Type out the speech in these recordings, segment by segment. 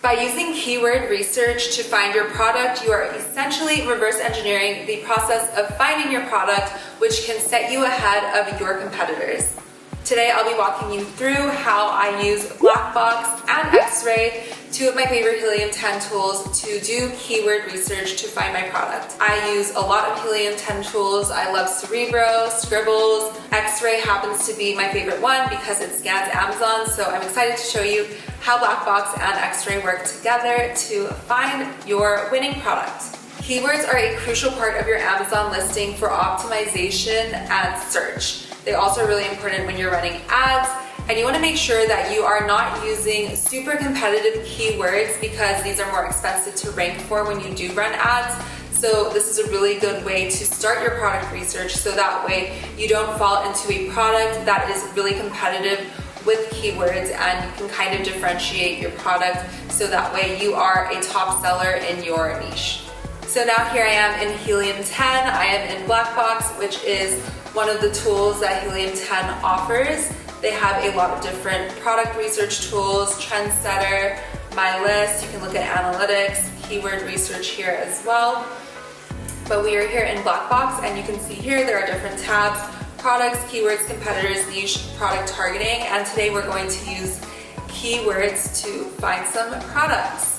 By using keyword research to find your product, you are essentially reverse engineering the process of finding your product, which can set you ahead of your competitors. Today, I'll be walking you through how I use Blackbox and X-Ray, two of my favorite Helium10 tools, to do keyword research to find my product. I use a lot of Helium10 tools. I love Cerebro, Scribbles. X-Ray happens to be my favorite one because it scans Amazon, so I'm excited to show you how Blackbox and X-Ray work together to find your winning product. Keywords are a crucial part of your Amazon listing for optimization and search. They also are really important when you're running ads, and you want to make sure that you are not using super competitive keywords because these are more expensive to rank for when you do run ads. So this is a really good way to start your product research, so that way you don't fall into a product that is really competitive with keywords, and you can kind of differentiate your product so that way you are a top seller in your niche. So now here I am in Helium10. I am in Blackbox, which is one of the tools that Helium10 offers. They have a lot of different product research tools, Trendsetter, My List. You can look at analytics, keyword research here as well. But we are here in Blackbox, and you can see here there are different tabs: products, keywords, competitors, niche, product targeting. And today we're going to use keywords to find some products.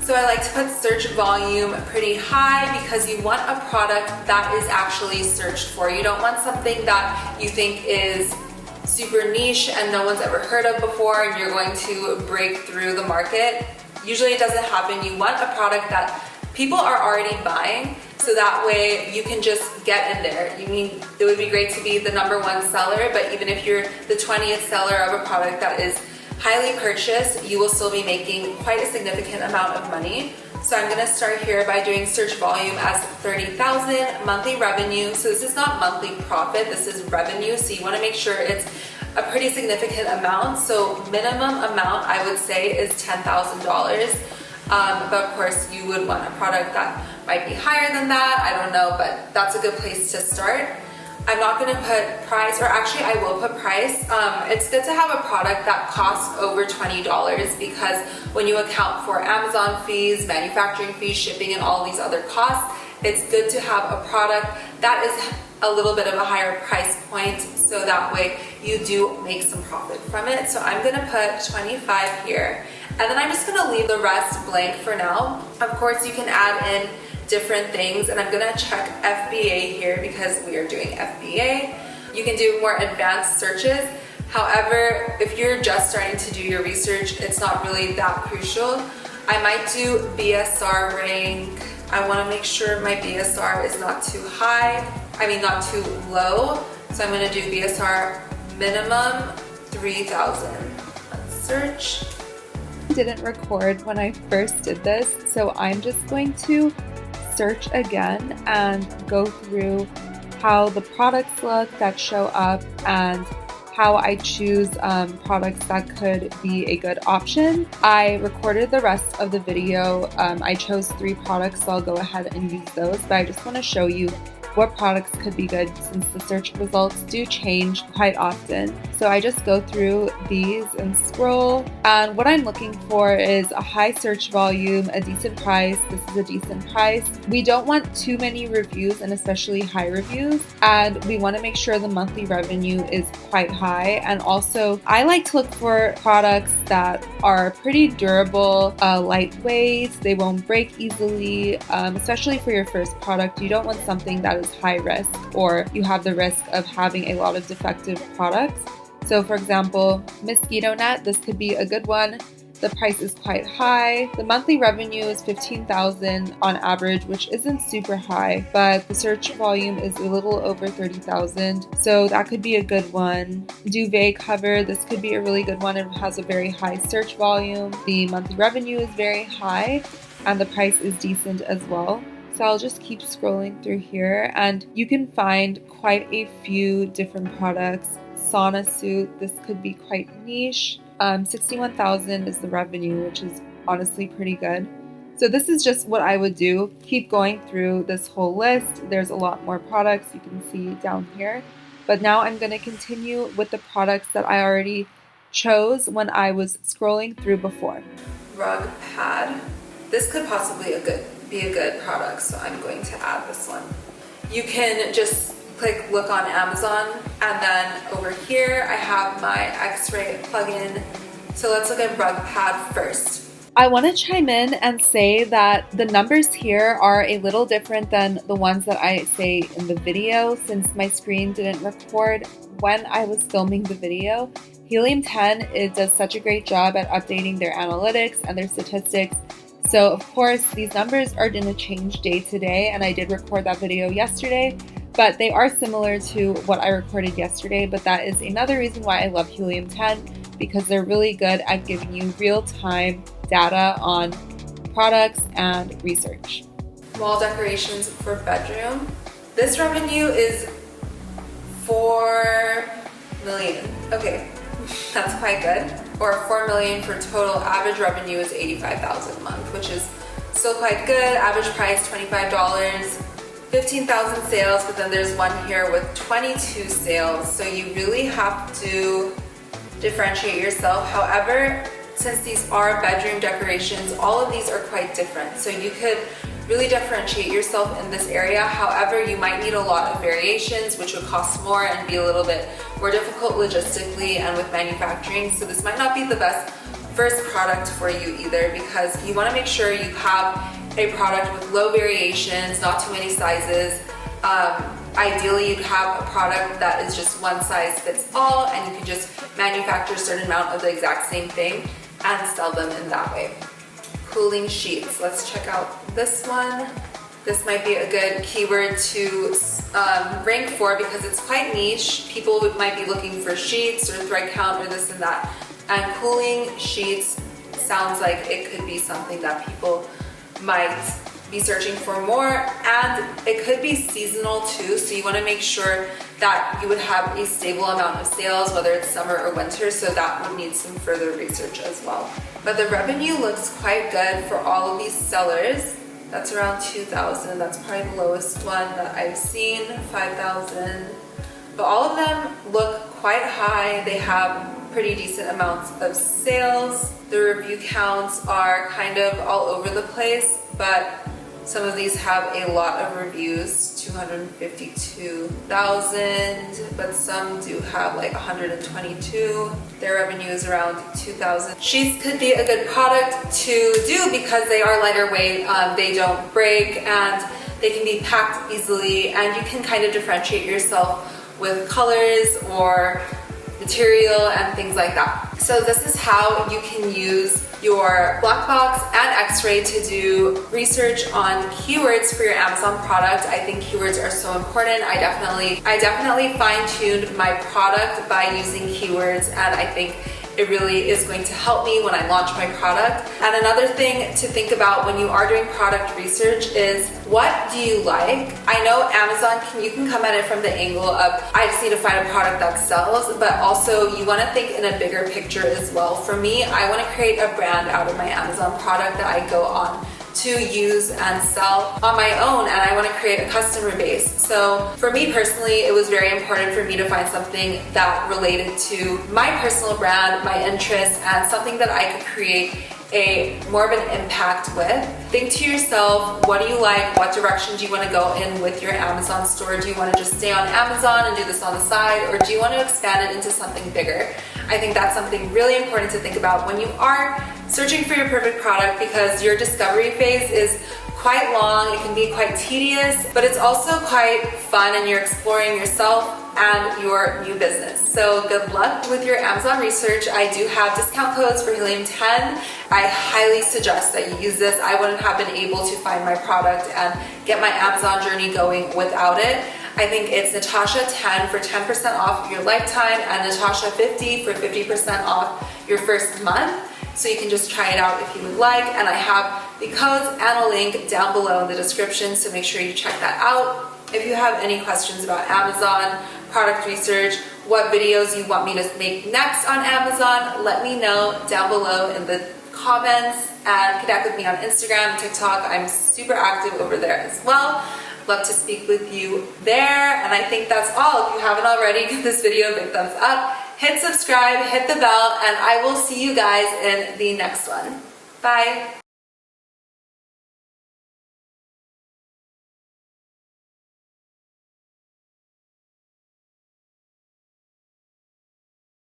So I like to put search volume pretty high because you want a product that is actually searched for. You don't want something that you think is super niche and no one's ever heard of before and you're going to break through the market. Usually it doesn't happen. You want a product that people are already buying, so that way you can just get in there. It would be great to be the #1 seller, but even if you're the 20th seller of a product that is highly purchased, you will still be making quite a significant amount of money. So I'm gonna start here by doing search volume as 30,000, monthly revenue. So this is not monthly profit, this is revenue. So you wanna make sure it's a pretty significant amount. So minimum amount I would say is $10,000. But of course you would want a product that might be higher than that. I don't know, but that's a good place to start. I'm not going to put price, or actually I will put price. It's good to have a product that costs over $20 because when you account for Amazon fees, manufacturing fees, shipping, and all these other costs, it's good to have a product that is a little bit of a higher price point, so that way you do make some profit from it. So I'm going to put 25 here, and then I'm just going to leave the rest blank for now. Of course you can add in different things, and I'm gonna check FBA here because we are doing FBA. You can do more advanced searches. However, if you're just starting to do your research, it's not really that crucial. I might do BSR rank. I wanna make sure my BSR is not too high, not too low. So I'm gonna do BSR minimum 3,000. Let's search. Didn't record when I first did this, so I'm just going to search again and go through how the products look that show up and how I choose products that could be a good option. I recorded the rest of the video. I chose 3 products, so I'll go ahead and use those, but I just want to show you what products could be good since the search results do change quite often. So I just go through these and scroll, and what I'm looking for is a high search volume, a decent price. This is a decent price. We don't want too many reviews, and especially high reviews, and we want to make sure the monthly revenue is quite high. And also I like to look for products that are pretty durable, lightweight, they won't break easily, especially for your first product. You don't want something that is high risk, or you have the risk of having a lot of defective products. So for example, mosquito net, this could be a good one. The price is quite high. The monthly revenue is 15,000 on average, which isn't super high, but the search volume is a little over 30,000. So that could be a good one. Duvet cover, this could be a really good one. It has a very high search volume. The monthly revenue is very high and the price is decent as well. So I'll just keep scrolling through here, and you can find quite a few different products. Sauna suit, this could be quite niche. 61,000 is the revenue, which is honestly pretty good. So this is just what I would do. Keep going through this whole list. There's a lot more products you can see down here. But now I'm going to continue with the products that I already chose when I was scrolling through before. rug pad. This could possibly be a good product, so I'm going to add this one. You can just click look on Amazon, and then over here I have my X-ray plugin. So let's look at rug pad first. I want to chime in and say that the numbers here are a little different than the ones that I say in the video, since my screen didn't record when I was filming the video. Helium10, it does such a great job at updating their analytics and their statistics. So of course, these numbers are going to change day to day, and I did record that video yesterday, but they are similar to what I recorded yesterday. But that is another reason why I love Helium10, because they're really good at giving you real-time data on products and research. Wall decorations for bedroom. This revenue is 4 million. Okay, that's quite good. Or 4 million for total. Average revenue is 85,000 a month, which is still quite good. Average price $25. 15,000 sales, but then there's one here with 22 sales. So you really have to differentiate yourself. However, since these are bedroom decorations, all of these are quite different. So you could really differentiate yourself in this area. However, you might need a lot of variations, which would cost more and be a little bit more difficult logistically and with manufacturing. So this might not be the best first product for you either, because you want to make sure you have a product with low variations, not too many sizes. Ideally, you'd have a product that is just one size fits all, and you can just manufacture a certain amount of the exact same thing and sell them in that way. Cooling sheets. Let's check out this one. This might be a good keyword to rank for, because it's quite niche. People might be looking for sheets or thread count or this and that. And cooling sheets sounds like it could be something that people might be searching for more, and it could be seasonal too, so you want to make sure that you would have a stable amount of sales, whether it's summer or winter, so that would need some further research as well. But the revenue looks quite good for all of these sellers. That's around 2,000. That's probably the lowest one that I've seen, 5,000. But all of them look quite high. They have pretty decent amounts of sales. The review counts are kind of all over the place, but some of these have a lot of reviews, 252,000, but some do have like 122. Their revenue is around 2,000. Sheets could be a good product to do because they are lighter weight, they don't break, and they can be packed easily, and you can kind of differentiate yourself with colors or material and things like that. So this is how you can use your Blackbox and X-ray to do research on keywords for your Amazon product. I think keywords are so important. I definitely fine-tuned my product by using keywords, and I think it really is going to help me when I launch my product. And another thing to think about when you are doing product research is, what do you like? I know Amazon, you can come at it from the angle of, I just need to find a product that sells, but also you want to think in a bigger picture as well. For me, I want to create a brand out of my Amazon product that I go on to use and sell on my own, and I want to create a customer base. So for me personally, it was very important for me to find something that related to my personal brand, my interests, and something that I could create more of an impact with. Think to yourself, what do you like? What direction do you want to go in with your Amazon store? Do you want to just stay on Amazon and do this on the side, or do you want to expand it into something bigger? I think that's something really important to think about when you are searching for your perfect product, because your discovery phase is quite long, it can be quite tedious, but it's also quite fun, and you're exploring yourself and your new business. So good luck with your Amazon research. I do have discount codes for Helium10. I highly suggest that you use this. I wouldn't have been able to find my product and get my Amazon journey going without it. I think it's Natasha10 for 10% off your lifetime, and Natasha50 for 50% off your first month. So you can just try it out if you would like, and I have the codes and a link down below in the description, so make sure you check that out. If you have any questions about Amazon, product research, what videos you want me to make next on Amazon, let me know down below in the comments, and connect with me on Instagram and TikTok. I'm super active over there as well. Love to speak with you there, and I think that's all. If you haven't already, give this video a big thumbs up, hit subscribe, hit the bell, and I will see you guys in the next one. Bye.